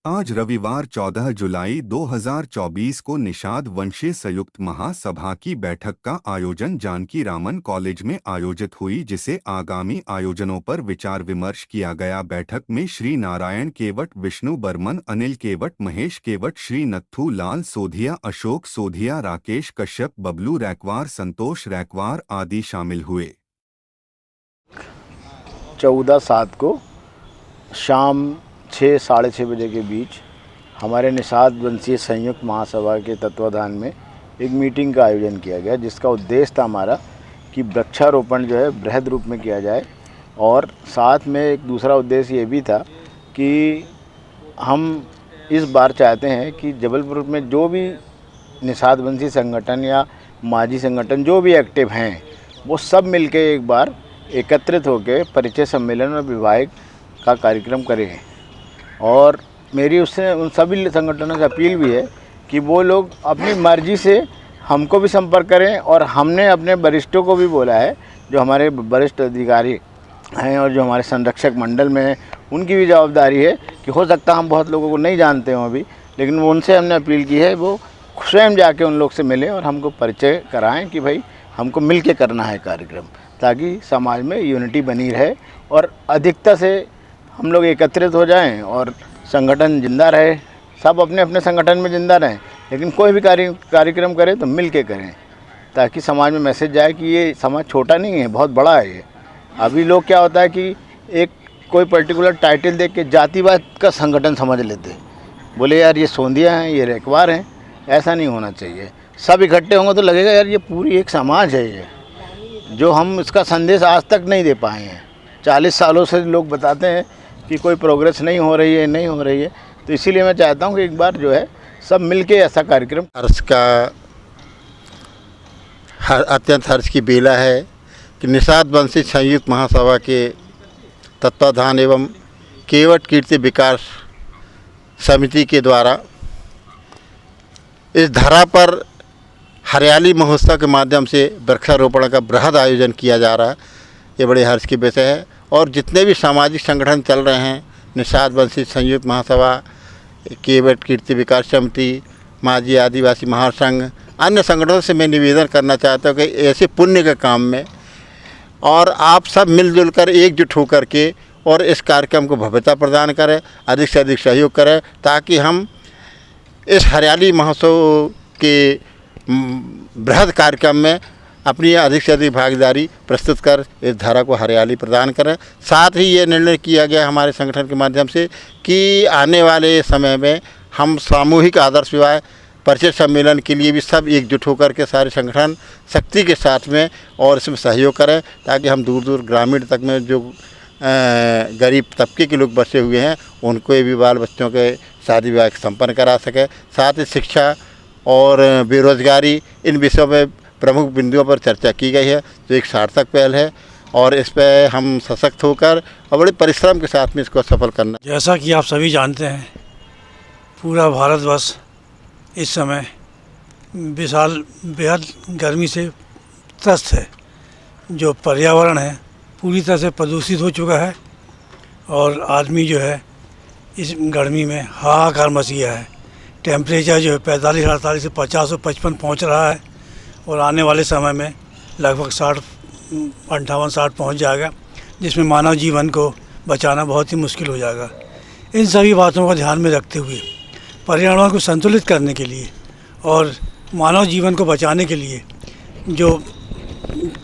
आज रविवार 14 जुलाई 2024 को निषाद वंशी संयुक्त महासभा की बैठक का आयोजन जानकी रामन कॉलेज में आयोजित हुई, जिसे आगामी आयोजनों पर विचार विमर्श किया गया। बैठक में श्री नारायण केवट, विष्णु बर्मन, अनिल केवट, महेश केवट, श्री नत्थू लाल सोधिया, अशोक सोधिया, राकेश कश्यप, बबलू रैकवार, संतोष रैकवार आदि शामिल हुए। 14/7 को शाम 6 साढ़े 6 बजे के बीच हमारे निषाद वंशीय संयुक्त महासभा के तत्वाधान में एक मीटिंग का आयोजन किया गया, जिसका उद्देश्य था हमारा कि वृक्षारोपण जो है बृहद रूप में किया जाए। और साथ में एक दूसरा उद्देश्य ये भी था कि हम इस बार चाहते हैं कि जबलपुर में जो भी निषाद वंशी संगठन या माझी संगठन जो भी एक्टिव हैं, वो सब मिलके एक बार एकत्रित होकर परिचय सम्मेलन और विवाहिक का कार्यक्रम करें। और मेरी उससे उन सभी संगठनों से अपील भी है कि वो लोग अपनी मर्जी से हमको भी संपर्क करें, और हमने अपने वरिष्ठों को भी बोला है, जो हमारे वरिष्ठ अधिकारी हैं और जो हमारे संरक्षक मंडल में हैं, उनकी भी जवाबदारी है कि हो सकता है हम बहुत लोगों को नहीं जानते हों अभी, लेकिन वो उनसे हमने अपील की है वो स्वयं जाके उन लोग से मिलें और हमको परिचय कराएं कि भाई हमको मिल के करना है कार्यक्रम, ताकि समाज में यूनिटी बनी रहे और अधिकता से हम लोग एकत्रित हो जाएं और संगठन जिंदा रहे। सब अपने अपने संगठन में जिंदा रहें, लेकिन कोई भी कार्यक्रम करें तो मिल के करें, ताकि समाज में मैसेज जाए कि ये समाज छोटा नहीं है, बहुत बड़ा है ये। अभी लोग क्या होता है कि एक कोई पर्टिकुलर टाइटल देख के जातिवाद का संगठन समझ लेते, बोले यार ये सोंधिया हैं, ये रैकवार हैं। ऐसा नहीं होना चाहिए। सब इकट्ठे होंगे तो लगेगा यार ये पूरी एक समाज है ये, जो हम इसका संदेश आज तक नहीं दे पाए हैं। 40 सालों से लोग बताते हैं कि कोई प्रोग्रेस नहीं हो रही है, तो इसीलिए मैं चाहता हूँ कि एक बार जो है सब मिलके ऐसा कार्यक्रम। हर्ष का अत्यंत हर्ष की बेला है कि निषाद वंशी संयुक्त महासभा के तत्वाधान एवं केवट कीर्ति विकास समिति के द्वारा इस धरा पर हरियाली महोत्सव के माध्यम से वृक्षारोपण का बृहद आयोजन किया जा रहा है। ये बड़े हर्ष की विषय है। और जितने भी सामाजिक संगठन चल रहे हैं, निषाद वंशी संयुक्त महासभा, केवट कीर्ति विकास समिति, माझी आदिवासी महासंघ, अन्य संगठनों से मैं निवेदन करना चाहता हूँ कि ऐसे पुण्य के काम में और आप सब मिलजुल कर एकजुट होकर के और इस कार्यक्रम को भव्यता प्रदान करें, अधिक से अधिक सहयोग करें, ताकि हम इस हरियाली महोत्सव के बृहद कार्यक्रम में अपनी अधिक से अधिक भागीदारी प्रस्तुत कर इस धारा को हरियाली प्रदान करें। साथ ही ये निर्णय किया गया हमारे संगठन के माध्यम से कि आने वाले समय में हम सामूहिक आदर्श विवाह परिचय सम्मेलन के लिए भी सब एकजुट होकर के सारे संगठन शक्ति के साथ में और इसमें सहयोग करें, ताकि हम दूर दूर ग्रामीण तक में जो गरीब तबके के लोग बसे हुए हैं उनको भी बाल बच्चों के शादी विवाह संपन्न करा सके। साथ ही शिक्षा और बेरोजगारी, इन विषयों में प्रमुख बिंदुओं पर चर्चा की गई है, जो एक सार्थक पहल है और इस पर हम सशक्त होकर और बड़े परिश्रम के साथ में इसको सफल करना। जैसा कि आप सभी जानते हैं, पूरा भारतवर्ष इस समय विशाल बेहद गर्मी से त्रस्त है। जो पर्यावरण है पूरी तरह से प्रदूषित हो चुका है और आदमी जो है इस गर्मी में हाहाकार मचिया है। टेम्परेचर जो है 45, 48 से 50 और 55 पहुँच रहा है और आने वाले समय में लगभग 60, 58, 60 पहुँच जाएगा, जिसमें मानव जीवन को बचाना बहुत ही मुश्किल हो जाएगा। इन सभी बातों को ध्यान में रखते हुए पर्यावरण को संतुलित करने के लिए और मानव जीवन को बचाने के लिए जो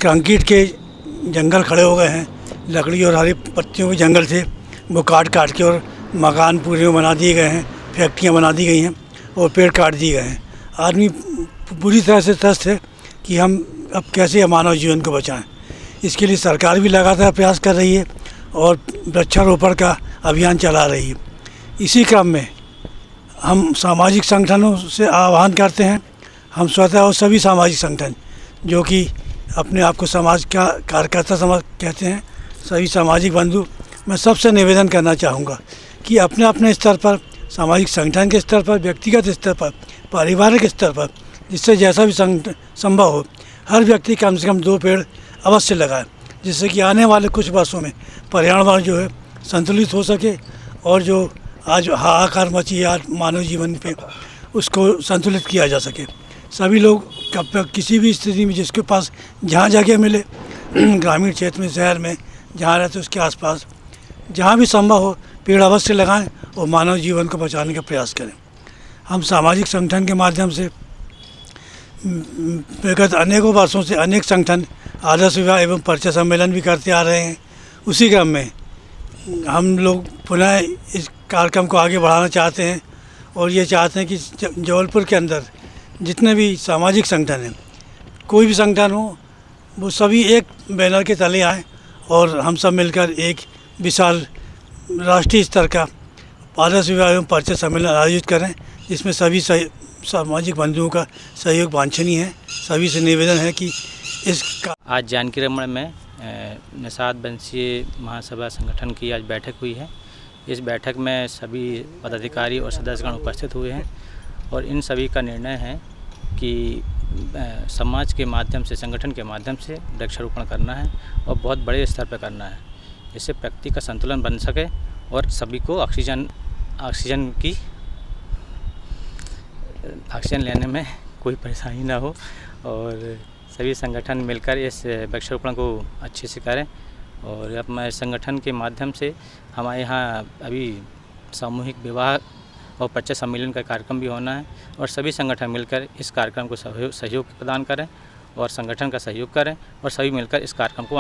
कंक्रीट के जंगल खड़े हो गए हैं, लकड़ी और हरी पत्तियों के जंगल थे, वो काट के और मकान पूरे बना दिए गए हैं, फैक्ट्रियाँ बना दी गई हैं और पेड़ काट दिए गए हैं। आदमी पूरी तरह से त्रस्त है कि हम अब कैसे मानव जीवन को बचाएं। इसके लिए सरकार भी लगातार प्रयास कर रही है और वृक्षारोपण का अभियान चला रही है। इसी क्रम में हम सामाजिक संगठनों से आह्वान करते हैं, हम स्वतः और सभी सामाजिक संगठन जो कि अपने आप को समाज का कार्यकर्ता समाज कहते हैं, सभी सामाजिक बंधु, मैं सबसे निवेदन करना चाहूँगा कि अपने अपने स्तर पर, सामाजिक संगठन के स्तर पर, व्यक्तिगत स्तर पर, पारिवारिक स्तर पर, जिससे जैसा भी संभव हो, हर व्यक्ति कम से कम 2 पेड़ अवश्य लगाए, जिससे कि आने वाले कुछ वर्षों में पर्यावरण जो है संतुलित हो सके और जो आज हाहाकार मची है मानव जीवन पे, उसको संतुलित किया जा सके। सभी लोग किसी भी स्थिति में जिसके पास जहाँ जगह मिले, ग्रामीण क्षेत्र में, शहर में, जहाँ रहते उसके आसपास जहाँ भी संभव हो पेड़ अवश्य लगाएं और मानव जीवन को बचाने का प्रयास करें। हम सामाजिक संगठन के माध्यम से विगत अनेकों वर्षों से अनेक संगठन आदर्श विवाह एवं परिचय सम्मेलन भी करते आ रहे हैं। उसी क्रम में हम लोग पुनः इस कार्यक्रम को आगे बढ़ाना चाहते हैं और ये चाहते हैं कि जबलपुर के अंदर जितने भी सामाजिक संगठन हैं, कोई भी संगठन हो, वो सभी एक बैनर के तले आएँ और हम सब मिलकर एक विशाल राष्ट्रीय स्तर का आदर्श विवाह एवं परिचय सम्मेलन आयोजित करें, जिसमें सभी सामाजिक बंधुओं का सहयोग वांछनीय है। सभी से निवेदन है कि इसका आज जानकी रमण में निषाद वंशीय महासभा संगठन की आज बैठक हुई है। इस बैठक में सभी पदाधिकारी और सदस्यगण उपस्थित हुए हैं और इन सभी का निर्णय है कि समाज के माध्यम से, संगठन के माध्यम से वृक्षारोपण करना है और बहुत बड़े स्तर पर करना है, जिससे प्रकृति का संतुलन बन सके और सभी को ऑक्सीजन लेने में कोई परेशानी ना हो और सभी संगठन मिलकर इस वृक्षारोपण को अच्छे से करें। और अपने संगठन के माध्यम से हमारे यहाँ अभी सामूहिक विवाह और परिचय सम्मेलन का कार्यक्रम भी होना है और सभी संगठन मिलकर इस कार्यक्रम को सहयोग प्रदान करें और संगठन का सहयोग करें और सभी मिलकर इस कार्यक्रम को